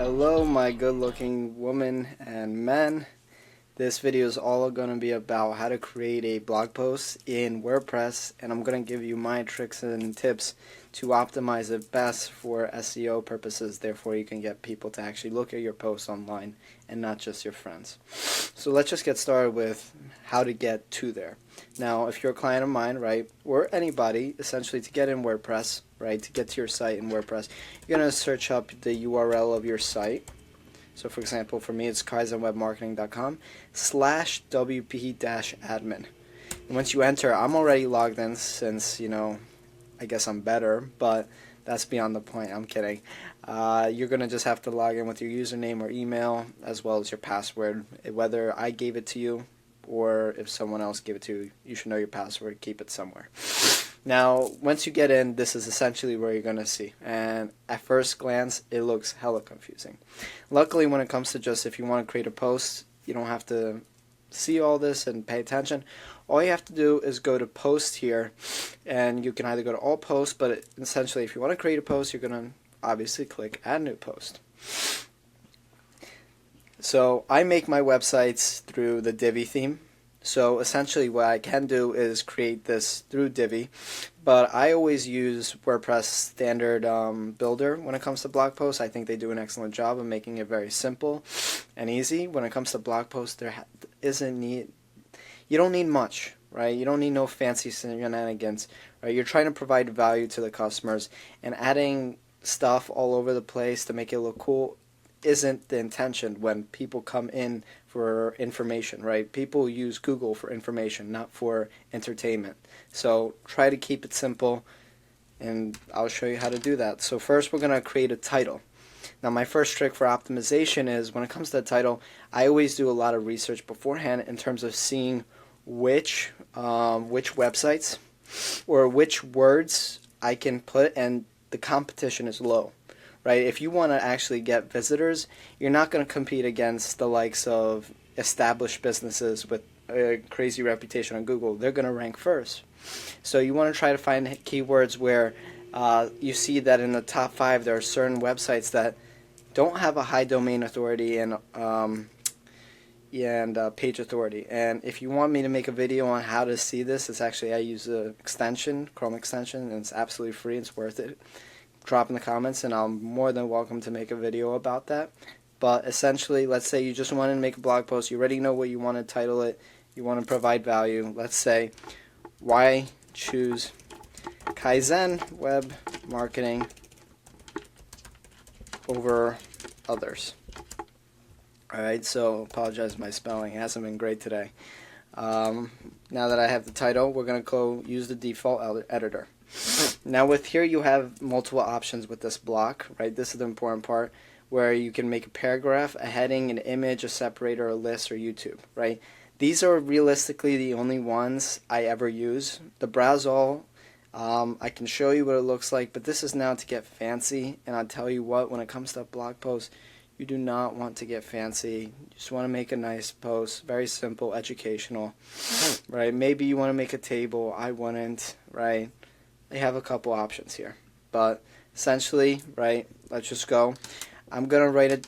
Hello my good looking women and men. This video is all going to be about how to create a blog post in WordPress, and I'm going to give you my tricks and tips to optimize it best for SEO purposes. Therefore you can get people to actually look at your posts online and not just your friends. So let's just get started with how to get to there. Now if you're a client of mine, right, or anybody essentially, to get in WordPress, right, to get to your site in WordPress, you're going to search up the URL of your site. So for example, for me it's kaizenwebmarketing.com/wp-admin. And once you enter, I'm already logged in since, I guess I'm better, but that's beyond the point. I'm kidding. You're going to just have to log in with your username or email as well as your password. Whether I gave it to you or if someone else gave it to you, you should know your password, keep it somewhere. Now, once you get in, this is essentially where you're going to see. And at first glance, it looks hella confusing. Luckily, when it comes to just if you want to create a post, you don't have to see all this and pay attention. All you have to do is go to post here, and you can either go to all posts, but essentially if you want to create a post, you're going to obviously click add new post. So I make my websites through the Divi theme. So essentially what I can do is create this through Divi, but I always use WordPress standard builder when it comes to blog posts. I think they do an excellent job of making it very simple and easy. When it comes to blog posts, you don't need much, right? You don't need no fancy shenanigans, right? You're trying to provide value to the customers, and adding stuff all over the place to make it look cool isn't the intention when people come in for information, right? People use Google for information, not for entertainment. So try to keep it simple, and I'll show you how to do that. So first we're going to create a title. Now my first trick for optimization is when it comes to the title, I always do a lot of research beforehand in terms of seeing which websites or which words I can put and the competition is low. Right? If you want to actually get visitors, you're not going to compete against the likes of established businesses with a crazy reputation on Google. They're going to rank first. So you want to try to find keywords where you see that in the top 5 there are certain websites that don't have a high domain authority and page authority. And if you want me to make a video on how to see this, it's actually, I use an extension, Chrome extension, and it's absolutely free. It's worth it. Drop in the comments and I'm more than welcome to make a video about that. But essentially, let's say you just want to make a blog post, you already know what you want to title it, you want to provide value. Let's say, why choose Kaizen web marketing over others? Alright, so apologize for my spelling, it hasn't been great today. Now that I have the title, we're going to go use the default editor. Now with here you have multiple options with this block, right? This is the important part, where you can make a paragraph, a heading, an image, a separator, a list, or YouTube, right? These are realistically the only ones I ever use. The browse all, I can show you what it looks like, but this is now to get fancy, and I'll tell you what, when it comes to blog posts, you do not want to get fancy. You just want to make a nice post, very simple, educational, right? Maybe you want to make a table, I wouldn't, right? They have a couple options here, but essentially, right, let's just go. I'm going to write a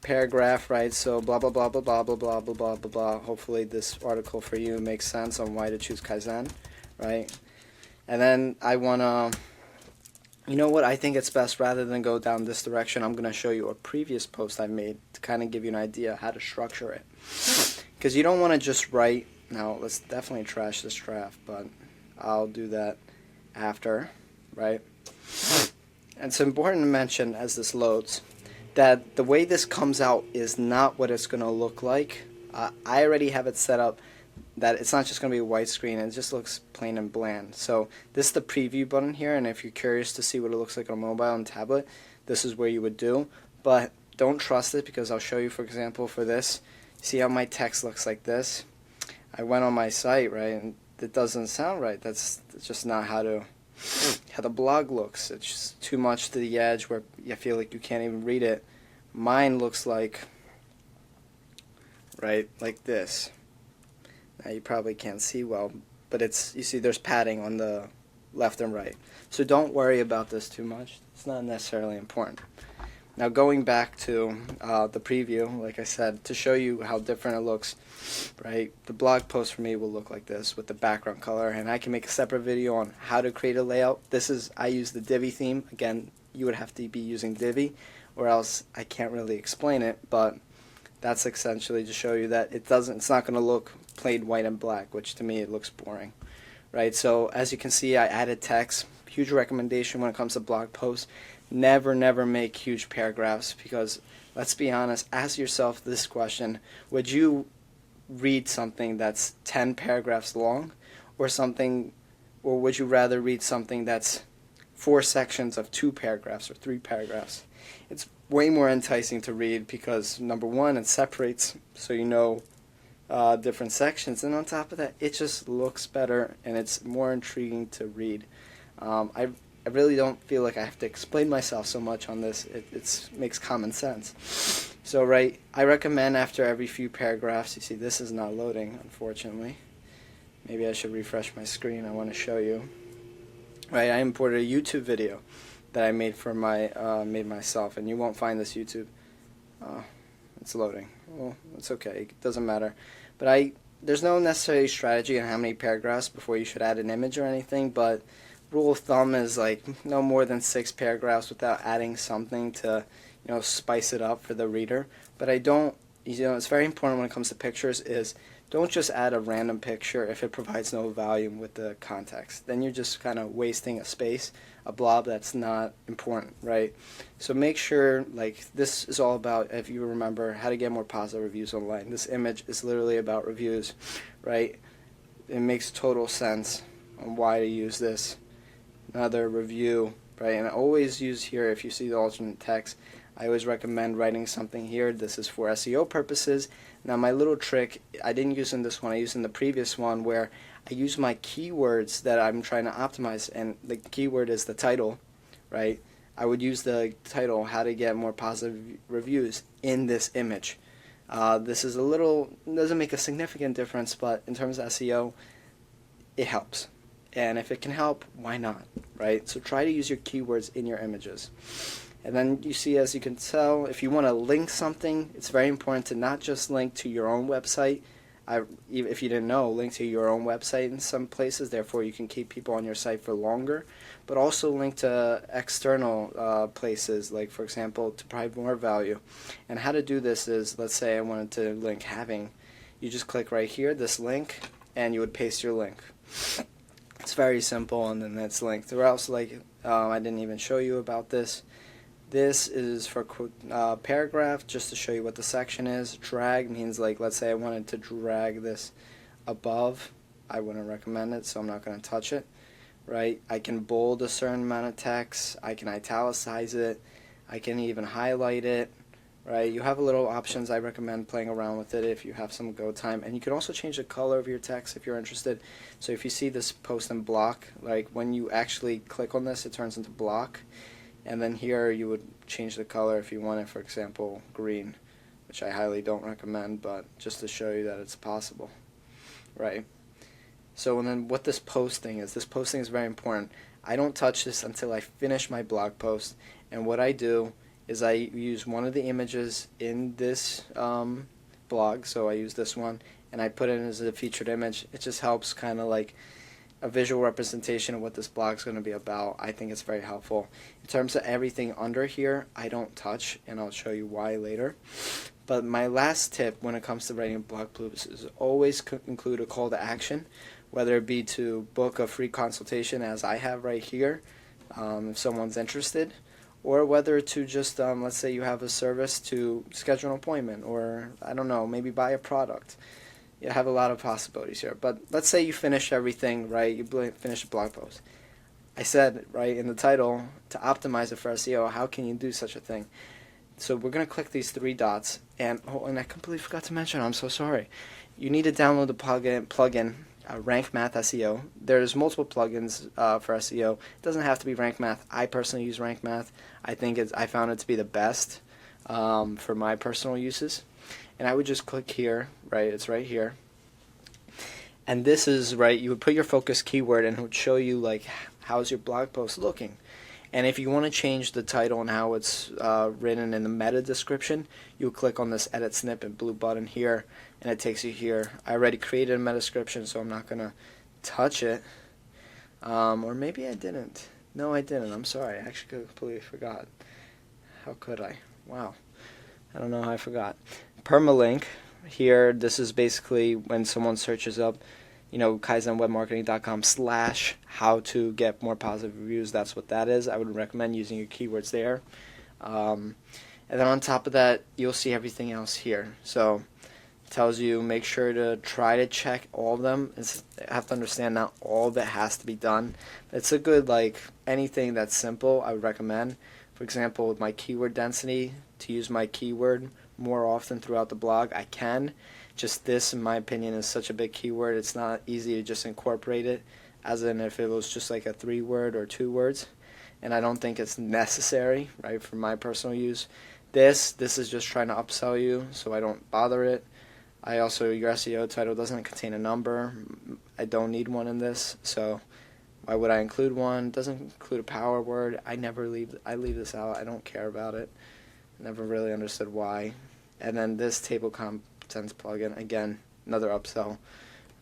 paragraph, right, so blah, blah, blah, blah, blah, blah, blah, blah, blah, blah, blah. Hopefully this article for you makes sense on why to choose Kaizen, right? And then I want to, you know what, I think it's best rather than go down this direction, I'm going to show you a previous post I made to kind of give you an idea how to structure it. Because you don't want to just write, now let's definitely trash this draft, but I'll do that after, right? And it's important to mention as this loads that the way this comes out is not what it's going to look like. I already have it set up that it's not just going to be a white screen, and it just looks plain and bland. So this is the preview button here, and if you're curious to see what it looks like on mobile and tablet, this is where you would do. But don't trust it, because I'll show you, for example, for this, see how my text looks like this? I went on my site, right, and it doesn't sound right. That's just not how the blog looks. It's just too much to the edge where you feel like you can't even read it. Mine looks like, right, like this. Now you probably can't see well, but you see there's padding on the left and right. So don't worry about this too much. It's not necessarily important. Now going back to the preview, like I said, to show you how different it looks, right? The blog post for me will look like this with the background color, and I can make a separate video on how to create a layout. I use the Divi theme. Again, you would have to be using Divi, or else I can't really explain it, but that's essentially to show you that it's not going to look plain white and black, which to me it looks boring, right? So as you can see, I added text. Huge recommendation when it comes to blog posts. Never make huge paragraphs, because let's be honest, ask yourself this question: would you read something that's 10 paragraphs long, or would you rather read something that's 4 sections of 2 paragraphs or 3 paragraphs? It's way more enticing to read because, number one, it separates so you know different sections, and on top of that, it just looks better and it's more intriguing to read. I really don't feel like I have to explain myself so much on this. It makes common sense. So, right, I recommend after every few paragraphs, you see this is not loading, unfortunately. Maybe I should refresh my screen. I want to show you. Right, I imported a YouTube video that I made for made myself, and you won't find this YouTube. It's loading. Well, it's okay. It doesn't matter. But there's no necessary strategy on how many paragraphs before you should add an image or anything, but rule of thumb is like no more than 6 paragraphs without adding something to, spice it up for the reader. But it's very important when it comes to pictures is don't just add a random picture if it provides no value with the context. Then you're just kind of wasting a space, a blob that's not important, right? So make sure, like, this is all about, if you remember, how to get more positive reviews online. This image is literally about reviews, right? It makes total sense on why to use this. Another review, right? And I always use here, if you see the alternate text, I always recommend writing something here. This is for SEO purposes. Now my little trick, I didn't use in this one, I used in the previous one, where I use my keywords that I'm trying to optimize, and the keyword is the title, right? I would use the title, how to get more positive reviews, in this image. This is doesn't make a significant difference, but in terms of SEO, it helps. And if it can help, why not, right? So try to use your keywords in your images. And then you see, as you can tell, if you want to link something, it's very important to not just link to your own website. If you didn't know, link to your own website in some places, therefore you can keep people on your site for longer. But also link to external places, like, for example, to provide more value. And how to do this is, let's say I wanted to link having. You just click right here, this link, and you would paste your link. It's very simple, and then that's linked. Or else, like, I didn't even show you about this. This is for paragraph, just to show you what the section is. Drag means, like, let's say I wanted to drag this above. I wouldn't recommend it, so I'm not going to touch it. Right? I can bold a certain amount of text. I can italicize it. I can even highlight it. Right? You have a little options. I recommend playing around with it if you have some go time. And you can also change the color of your text if you're interested. So if you see this post in block, like when you actually click on this, it turns into block. And then here you would change the color if you want it, for example, green, which I highly don't recommend, but just to show you that it's possible, right? So, and then what this posting is very important. I don't touch this until I finish my blog post, and what I do is I use one of the images in this blog, so I use this one, and I put it as a featured image. It just helps kind of like a visual representation of what this blog is going to be about. I think it's very helpful. In terms of everything under here, I don't touch, and I'll show you why later. But my last tip when it comes to writing blog posts is always include a call to action, whether it be to book a free consultation, as I have right here, if someone's interested, or whether to just, let's say you have a service, to schedule an appointment, or, I don't know, maybe buy a product. You have a lot of possibilities here. But let's say you finish everything, right? You finish a blog post. I said, right, in the title, to optimize it for SEO, how can you do such a thing? So we're going to click these 3 dots. And I completely forgot to mention, I'm so sorry. You need to download the plugin Rank Math SEO. There's multiple plugins for SEO. It doesn't have to be Rank Math. I personally use Rank Math. I found it to be the best for my personal uses. And I would just click here, right? It's right here. And this is, right, you would put your focus keyword and it would show you, like, how's your blog post looking. And if you want to change the title and how it's written in the meta description, you'll click on this edit snippet blue button here, and it takes you here. I already created a meta description, so I'm not going to touch it. Or maybe I didn't. No, I didn't. I'm sorry. I actually completely forgot. How could I? Wow. I don't know how I forgot. Permalink here, this is basically when someone searches up, kaizenwebmarketing.com/how to get more positive reviews. That's what that is. I would recommend using your keywords there. And then on top of that, you'll see everything else here. So it tells you make sure to try to check all of them. You have to understand not all of it has to be done. It's a good, anything that's simple, I would recommend. For example, with my keyword density, to use my keyword more often throughout the blog, I can. Just this, in my opinion, is such a big keyword. It's not easy to just incorporate it, as in if it was just like a 3-word or 2 words. And I don't think it's necessary, right, for my personal use. This is just trying to upsell you, so I don't bother it. Your SEO title doesn't contain a number. I don't need one in this, so why would I include one? It doesn't include a power word. I leave this out. I don't care about it. Never really understood why. And then this table contents plugin, again, another upsell.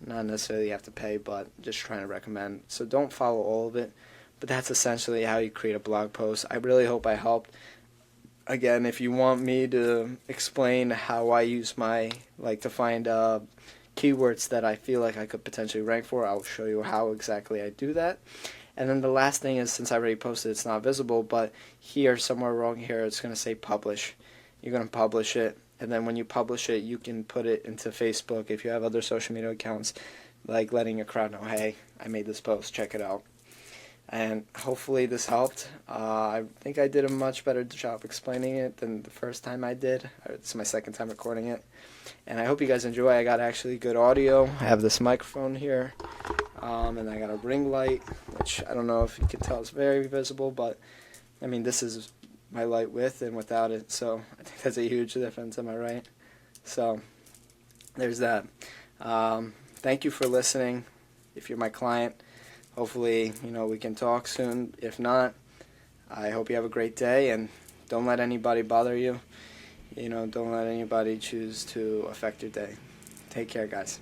Not necessarily you have to pay, but just trying to recommend. So don't follow all of it, but that's essentially how you create a blog post. I really hope I helped. Again, if you want me to explain how I use to find keywords that I feel like I could potentially rank for, I'll show you how exactly I do that. And then the last thing is, since I already posted, it's not visible, but here, somewhere wrong here, it's going to say publish. You're going to publish it, and then when you publish it, you can put it into Facebook if you have other social media accounts, letting your crowd know, hey, I made this post, check it out. And hopefully this helped. I think I did a much better job explaining it than the first time I did. It's my second time recording it. And I hope you guys enjoy. I got actually good audio. I have this microphone here. And I got a ring light, which I don't know if you can tell is very visible, but I mean, this is my light with and without it. So I think that's a huge difference. Am I right? So there's that. Thank you for listening. If you're my client, hopefully, we can talk soon. If not, I hope you have a great day, and don't let anybody bother you. Don't let anybody choose to affect your day. Take care, guys.